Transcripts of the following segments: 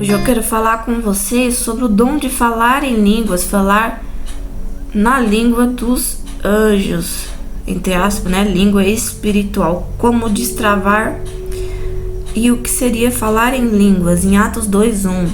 Hoje eu quero falar com vocês sobre o dom de falar em línguas, falar na língua dos anjos, entre aspas, né? Língua espiritual, como destravar e o que seria falar em línguas. Em Atos 2:1,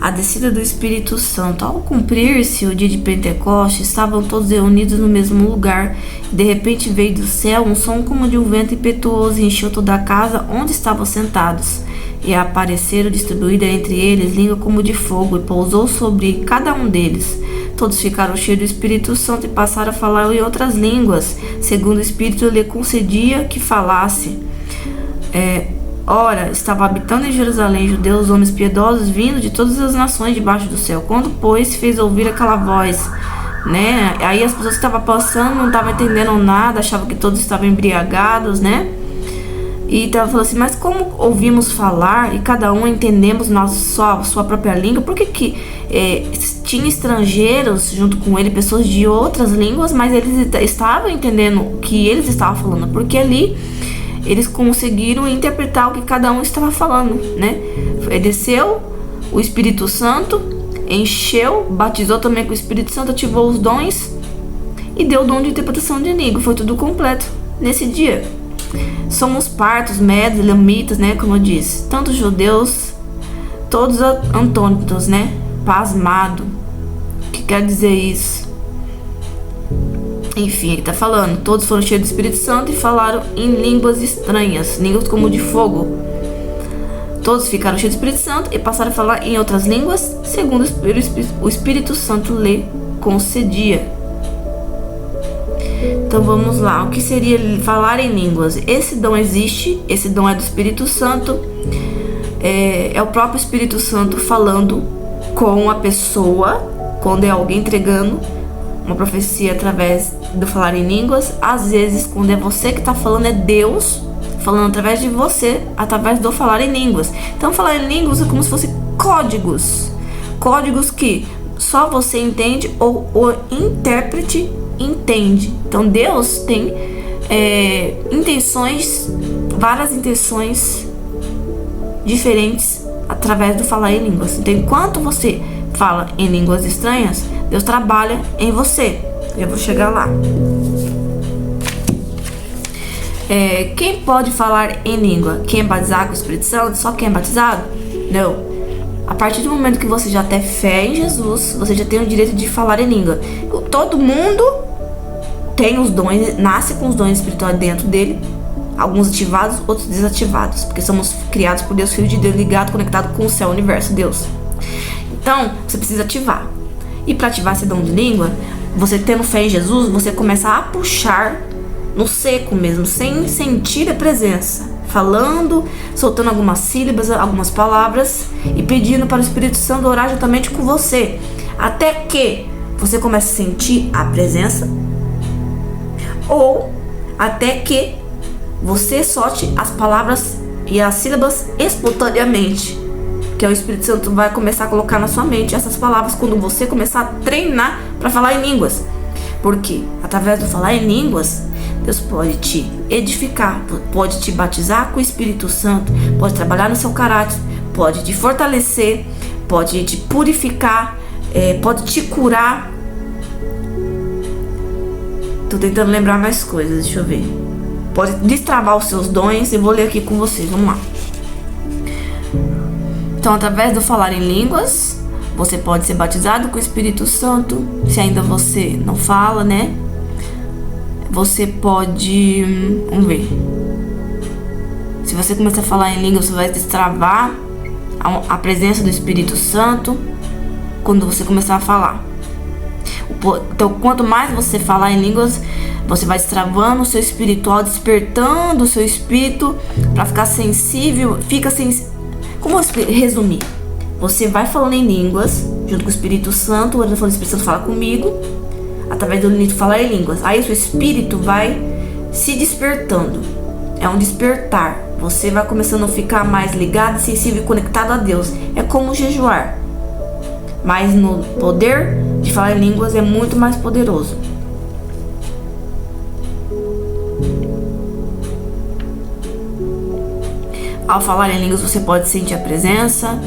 a descida do Espírito Santo. Ao cumprir-se o dia de Pentecostes, estavam todos reunidos no mesmo lugar. De repente veio do céu um som como de um vento impetuoso e encheu toda a casa onde estavam sentados. E apareceram distribuída entre eles língua como de fogo, e pousou sobre cada um deles. Todos ficaram cheios do Espírito Santo e passaram a falar em outras línguas, segundo o Espírito lhe concedia que falasse. Ora, estava habitando em Jerusalém judeus, homens piedosos, vindo de todas as nações debaixo do céu. Quando, pois, fez ouvir aquela voz, né? Aí as pessoas que estavam passando não estavam entendendo nada, achavam que todos estavam embriagados, né? E então falou assim, mas como ouvimos falar e cada um entendemos sua própria língua? Por que tinha estrangeiros junto com ele, pessoas de outras línguas, mas eles estavam entendendo o que eles estavam falando? Porque ali eles conseguiram interpretar o que cada um estava falando, né? Desceu o Espírito Santo, encheu, batizou também com o Espírito Santo, ativou os dons e deu o dom de interpretação de língua. Foi tudo completo nesse dia. Somos partos, medos, elamitas, né? Como eu disse, tanto judeus, todos antônitos, né? Pasmado. O que quer dizer isso? Enfim, ele tá falando, todos foram cheios do Espírito Santo e falaram em línguas estranhas, línguas como de fogo. Todos ficaram cheios do Espírito Santo e passaram a falar em outras línguas, segundo o Espírito Santo lhe concedia. Então vamos lá, o que seria falar em línguas? Esse dom existe, esse dom é do Espírito Santo, é o próprio Espírito Santo falando com a pessoa, quando é alguém entregando uma profecia através do falar em línguas. Às vezes, quando é você que está falando, é Deus falando através de você, através do falar em línguas. Então falar em línguas é como se fosse códigos que só você entende ou o intérprete entende. Então Deus tem várias intenções diferentes através do falar em línguas. Então enquanto você fala em línguas estranhas, Deus trabalha em você. Eu vou chegar lá. Quem pode falar em língua? Quem é batizado com o Espírito Santo? Só quem é batizado? Não. A partir do momento que você já tem fé em Jesus, você já tem o direito de falar em língua. Todo mundo tem os dons, nasce com os dons espirituais dentro dele, alguns ativados, outros desativados, porque somos criados por Deus, filho de Deus, ligado, conectado com o céu, o universo, Deus. Então, você precisa ativar. E para ativar esse dom de língua, você tendo fé em Jesus, você começa a puxar no seco mesmo, sem sentir a presença, falando, soltando algumas sílabas, algumas palavras e pedindo para o Espírito Santo orar juntamente com você, até que você comece a sentir a presença, ou até que você solte as palavras e as sílabas espontaneamente, que o Espírito Santo vai começar a colocar na sua mente essas palavras quando você começar a treinar para falar em línguas. Porque através do falar em línguas, Deus pode te edificar, pode te batizar com o Espírito Santo, pode trabalhar no seu caráter, pode te fortalecer, pode te purificar, pode te curar. Tô tentando lembrar mais coisas, deixa eu ver. Pode destravar os seus dons. Eu vou ler aqui com vocês, vamos lá. Então, através do falar em línguas, você pode ser batizado com o Espírito Santo. Se ainda você não fala, né? Você pode... Vamos ver. Se você começar a falar em línguas, você vai destravar a presença do Espírito Santo quando você começar a falar. Então, quanto mais você falar em línguas, você vai destravando o seu espiritual, despertando o seu espírito para ficar sensível. Como resumir? Você vai falando em línguas junto com o Espírito Santo. O Espírito Santo fala comigo através do livro falar em línguas. Aí o seu espírito vai se despertando. É um despertar. Você vai começando a ficar mais ligado, sensível e conectado a Deus. É como jejuar. Mas no poder de falar em línguas é muito mais poderoso. Ao falar em línguas, você pode sentir a presença,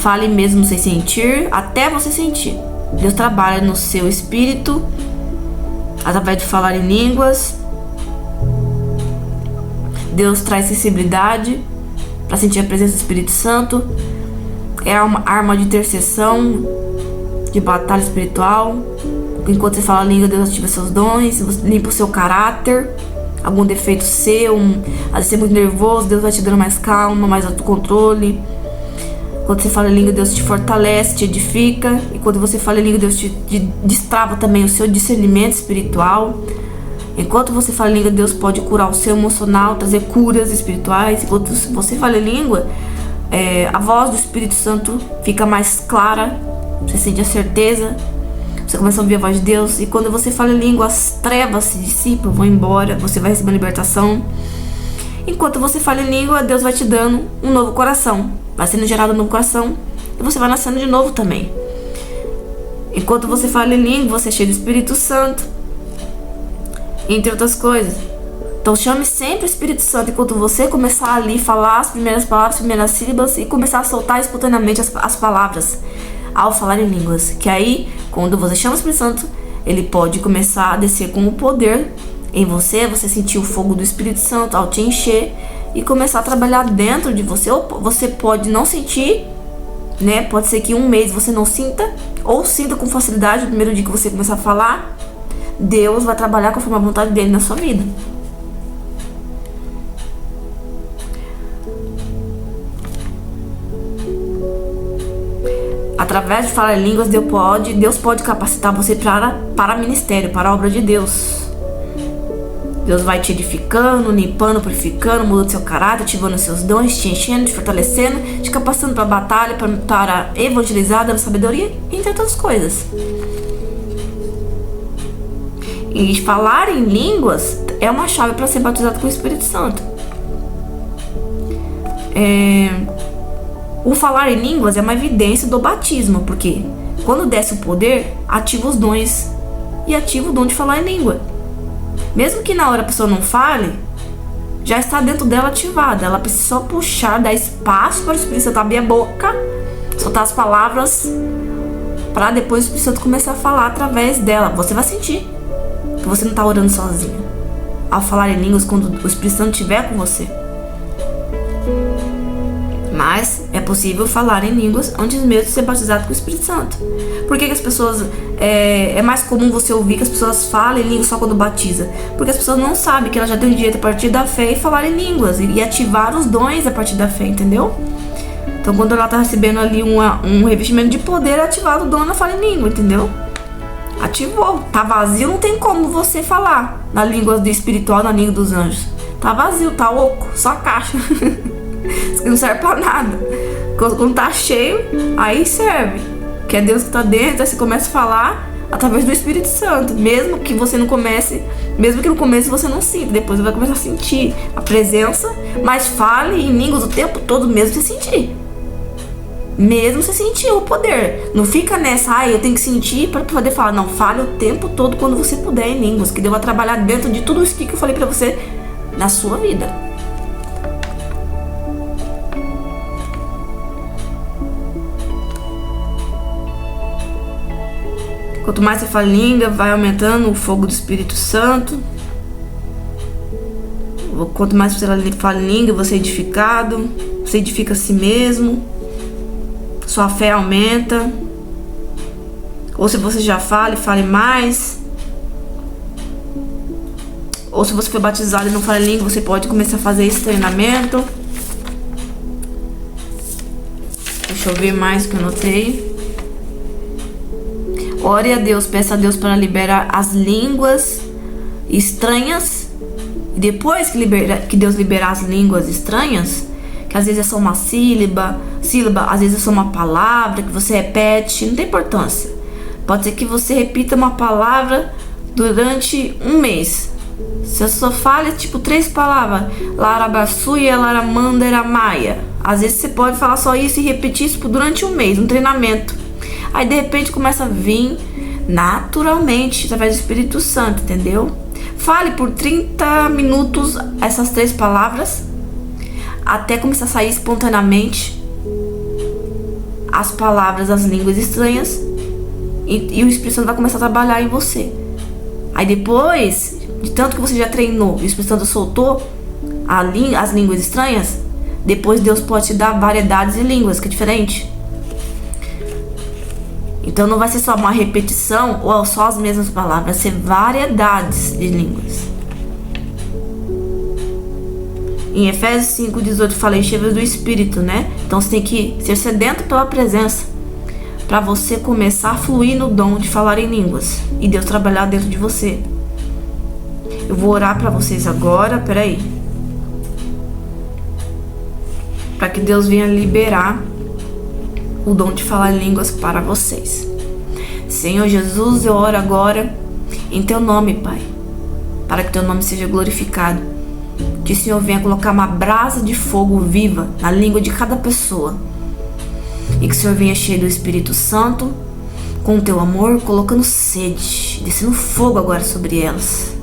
Fale mesmo sem sentir, até você sentir. Deus trabalha no seu espírito através de falar em línguas. Deus traz sensibilidade para sentir a presença do Espírito Santo. É uma arma de intercessão, de batalha espiritual. Enquanto você fala a língua, Deus ativa seus dons, limpa o seu caráter, algum defeito seu. Às vezes você é muito nervoso, Deus vai te dando mais calma, mais autocontrole. Quando você fala a língua, Deus te fortalece, te edifica. E quando você fala a língua, Deus te destrava também o seu discernimento espiritual. Enquanto você fala a língua, Deus pode curar o seu emocional, trazer curas espirituais. Enquanto você fala a língua, a voz do Espírito Santo fica mais clara. Você sente a certeza. Você começa a ouvir a voz de Deus. E quando você fala a língua, as trevas se dissipam, vão embora. Você vai receber libertação. Enquanto você fala em língua, Deus vai te dando um novo coração. Vai sendo gerado um novo coração. E você vai nascendo de novo também. Enquanto você fala em língua, você é cheio do Espírito Santo. Entre outras coisas. Então chame sempre o Espírito Santo. Enquanto você começar ali a falar as primeiras palavras, as primeiras sílabas. E começar a soltar espontaneamente as palavras. Ao falar em línguas. Que aí, quando você chama o Espírito Santo, ele pode começar a descer com o poder em você. Você sentir o fogo do Espírito Santo ao te encher. E começar a trabalhar dentro de você. Ou você pode não sentir, né? Pode ser que um mês você não sinta. Ou sinta com facilidade no primeiro dia que você começar a falar. Deus vai trabalhar conforme a vontade dele na sua vida. Através de falar em línguas, Deus pode capacitar você para ministério, para a obra de Deus. Deus vai te edificando, limpando, purificando, mudando seu caráter, ativando seus dons, te enchendo, te fortalecendo, te capacitando para a batalha, para evangelizar, dando sabedoria, entre outras coisas. E falar em línguas é uma chave para ser batizado com o Espírito Santo. O falar em línguas é uma evidência do batismo, porque quando desce o poder, ativa os dons e ativa o dom de falar em língua. Mesmo que na hora a pessoa não fale, já está dentro dela ativada. Ela precisa só puxar, dar espaço para o Espírito Santo abrir a boca, soltar as palavras, para depois o Espírito Santo começar a falar através dela. Você vai sentir que você não está orando sozinho ao falar em línguas quando o Espírito Santo estiver com você. Mas é possível falar em línguas antes mesmo de ser batizado com o Espírito Santo. Por que as pessoas... É mais comum você ouvir que as pessoas falam em línguas só quando batiza? Porque as pessoas não sabem que elas já têm o direito a partir da fé e falar em línguas. E ativar os dons a partir da fé, entendeu? Então quando ela está recebendo ali um revestimento de poder, é ativado o dom, ela fala em língua, entendeu? Ativou. Tá vazio, não tem como você falar na língua do espiritual, na língua dos anjos. Tá vazio, tá oco, só caixa. Isso aqui não serve pra nada. Quando tá cheio, aí serve. Que é Deus que tá dentro, aí você começa a falar através do Espírito Santo. Mesmo que você não comece, mesmo que no começo você não sinta, depois você vai começar a sentir a presença. Mas fale em línguas o tempo todo, mesmo você sentir. Mesmo você sentir o poder. Não fica nessa, eu tenho que sentir para poder falar. Não, fale o tempo todo quando você puder em línguas. Que Deus vai trabalhar dentro de tudo isso que eu falei pra você na sua vida. Quanto mais você fala em língua, vai aumentando o fogo do Espírito Santo. Quanto mais você fala em língua, você é edificado. Você edifica a si mesmo. Sua fé aumenta. Ou se você já fala, fale mais. Ou se você foi batizado e não fala em língua, você pode começar a fazer esse treinamento. Deixa eu ver mais o que eu notei. Ore a Deus, peça a Deus para liberar as línguas estranhas. E depois que Deus liberar as línguas estranhas, que às vezes é só uma sílaba, às vezes é só uma palavra que você repete, não tem importância. Pode ser que você repita uma palavra durante um mês. Você só fala tipo 3 palavras. Larabassuia, laramandera maia. Às vezes você pode falar só isso e repetir isso durante um mês, um treinamento. Aí de repente começa a vir naturalmente através do Espírito Santo, entendeu? Fale por 30 minutos essas 3 palavras até começar a sair espontaneamente. as palavras, as línguas estranhas, e o Espírito Santo vai começar a trabalhar em você. Aí depois, de tanto que você já treinou e o Espírito Santo soltou as línguas estranhas, depois Deus pode te dar variedades de línguas, que é diferente. Então não vai ser só uma repetição ou só as mesmas palavras, vai ser variedades de línguas. Em Efésios 5:18 falei cheios do Espírito, né? Então você tem que ser sedento pela presença para você começar a fluir no dom de falar em línguas e Deus trabalhar dentro de você. Eu vou orar para vocês agora, peraí, para que Deus venha liberar o dom de falar em línguas para vocês. Senhor Jesus, eu oro agora em teu nome, Pai, para que teu nome seja glorificado. Que o Senhor venha colocar uma brasa de fogo viva na língua de cada pessoa. E que o Senhor venha cheio do Espírito Santo, com o teu amor, colocando sede, descendo fogo agora sobre elas.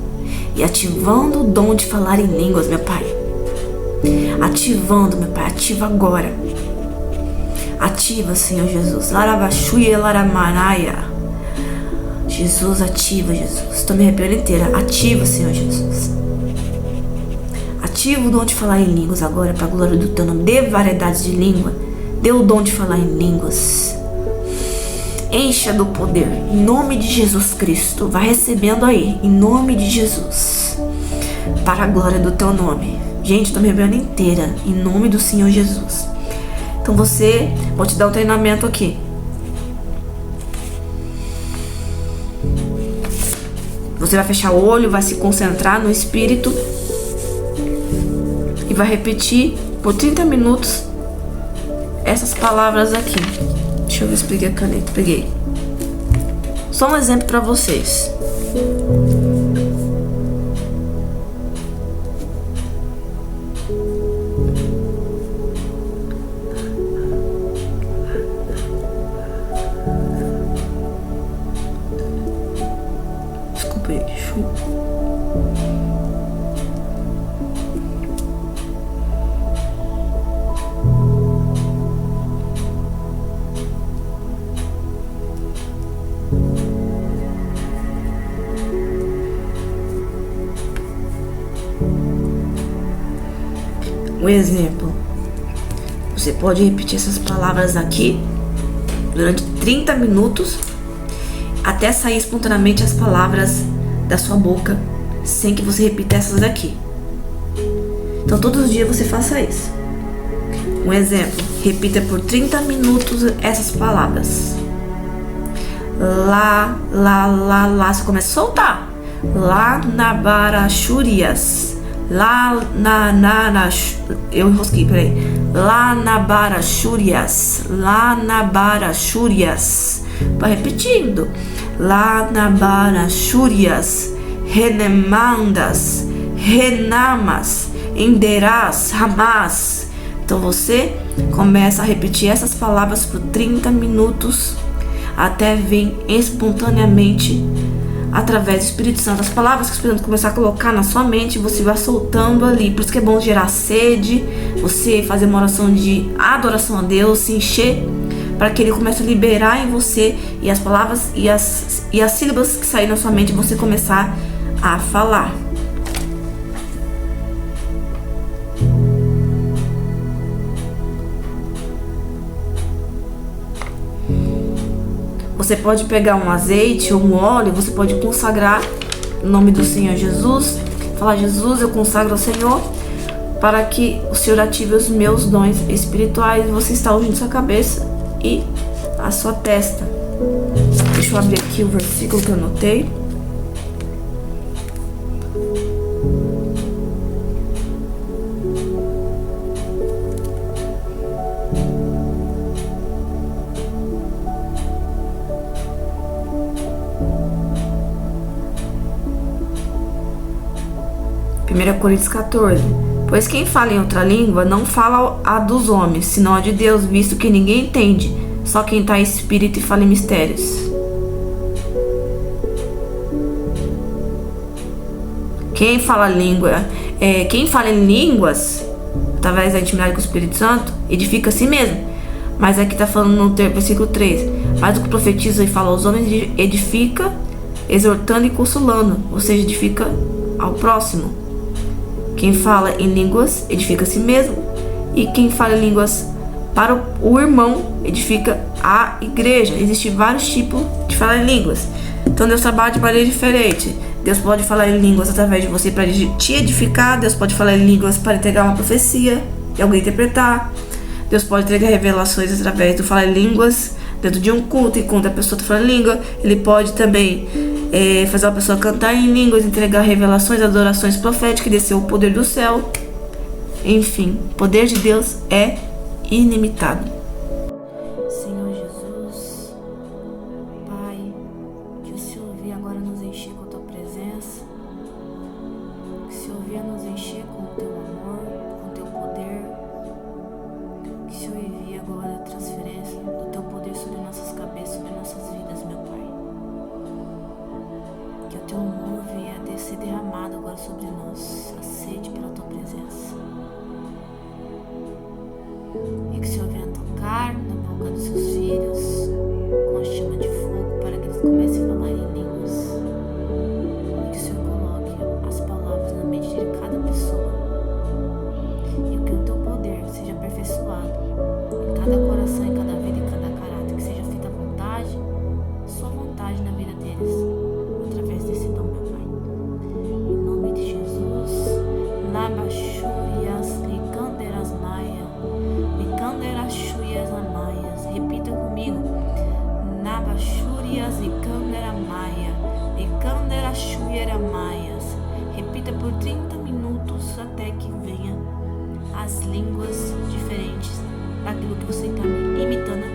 E ativando o dom de falar em línguas, meu Pai. Ativando, meu Pai, ativa agora. Ativa, Senhor Jesus. Larabaxuia, laramaraia. Jesus, ativa, Jesus. Estou me arrepiando inteira. Ativa, Senhor Jesus. Ativa o dom de falar em línguas agora, para a glória do teu nome. Dê variedades de língua. Dê o dom de falar em línguas. Encha do poder. Em nome de Jesus Cristo. Vai recebendo aí. Em nome de Jesus. Para a glória do teu nome. Gente, estou me arrepiando inteira. Em nome do Senhor Jesus. Então vou te dar um treinamento aqui. Você vai fechar o olho, vai se concentrar no Espírito e vai repetir por 30 minutos essas palavras aqui. Deixa eu ver se peguei a caneta. Peguei. Só um exemplo para vocês. Um exemplo, você pode repetir essas palavras aqui durante 30 minutos até sair espontaneamente as palavras da sua boca sem que você repita essas aqui. Então todos os dias você faça isso. Um exemplo, repita por 30 minutos essas palavras. Lá, lá, lá, lá, você começa a soltar. Lá na barachurias. Lá na eu enrosquei, peraí. Lá na barachurias. Lá na barachurias. Vai repetindo. Lá na barachurias. Renemandas. Renamas. Enderás. Ramás. Então você começa a repetir essas palavras por 30 minutos até vir espontaneamente através do Espírito Santo. As palavras que o Espírito Santo começar a colocar na sua mente, você vai soltando ali. Por isso que é bom gerar sede, você fazer uma oração de adoração a Deus, se encher, para que Ele comece a liberar em você e as palavras e as sílabas que saírem na sua mente, você começar a falar. Você pode pegar um azeite ou um óleo, você pode consagrar o nome do Senhor Jesus. Falar: Jesus, eu consagro ao Senhor para que o Senhor ative os meus dons espirituais. Você está unindo sua cabeça e a sua testa. Deixa eu abrir aqui o versículo que eu anotei. Coríntios 14. Pois quem fala em outra língua não fala a dos homens, senão a de Deus, visto que ninguém entende, só quem está em espírito e fala em mistérios. Quem fala em línguas, através da intimidade com o Espírito Santo, edifica a si mesmo. Mas aqui tá falando no versículo 3. Mas o que profetiza e fala aos homens edifica, exortando e consolando, ou seja, edifica ao próximo. Quem fala em línguas edifica a si mesmo, e quem fala em línguas para o irmão edifica a igreja. Existem vários tipos de falar em línguas. Então Deus trabalha de maneira diferente. Deus pode falar em línguas através de você para te edificar. Deus pode falar em línguas para entregar uma profecia e alguém interpretar. Deus pode entregar revelações através do falar em línguas dentro de um culto, enquanto a pessoa está falando em língua. Ele pode também fazer uma pessoa cantar em línguas, entregar revelações, adorações proféticas, descer o poder do céu. Enfim, o poder de Deus é ilimitado. Senhor Jesus, Pai, que o Senhor venha agora nos encher com a tua presença, que o Senhor venha nos encher com o teu amor, com o teu poder, que o Senhor envie agora a transferência do teu poder sobre nossas cabeças, sobre nossas vidas, meu Pai. Que o teu amor venha a ser derramado agora sobre nós, a sede pela tua presença. E que o Senhor venha tocar na boca dos seus filhos com a chama de fogo para que eles comecem a falar em línguas. E que o Senhor coloque as palavras na mente de cada pessoa. E que o teu poder seja aperfeiçoado em cada coração, em cada vida, em cada caráter. Que seja feita a vontade, sua vontade na vida deles, através desse dom, meu Pai. Em nome de Jesus. Nabachurias, licanderas maia. Licanderachuyas amaias. Repita comigo. Nabachurias e canderamaia. Licanderachuyas. Repita por 30 minutos até que venha as línguas diferentes daquilo que você está imitando.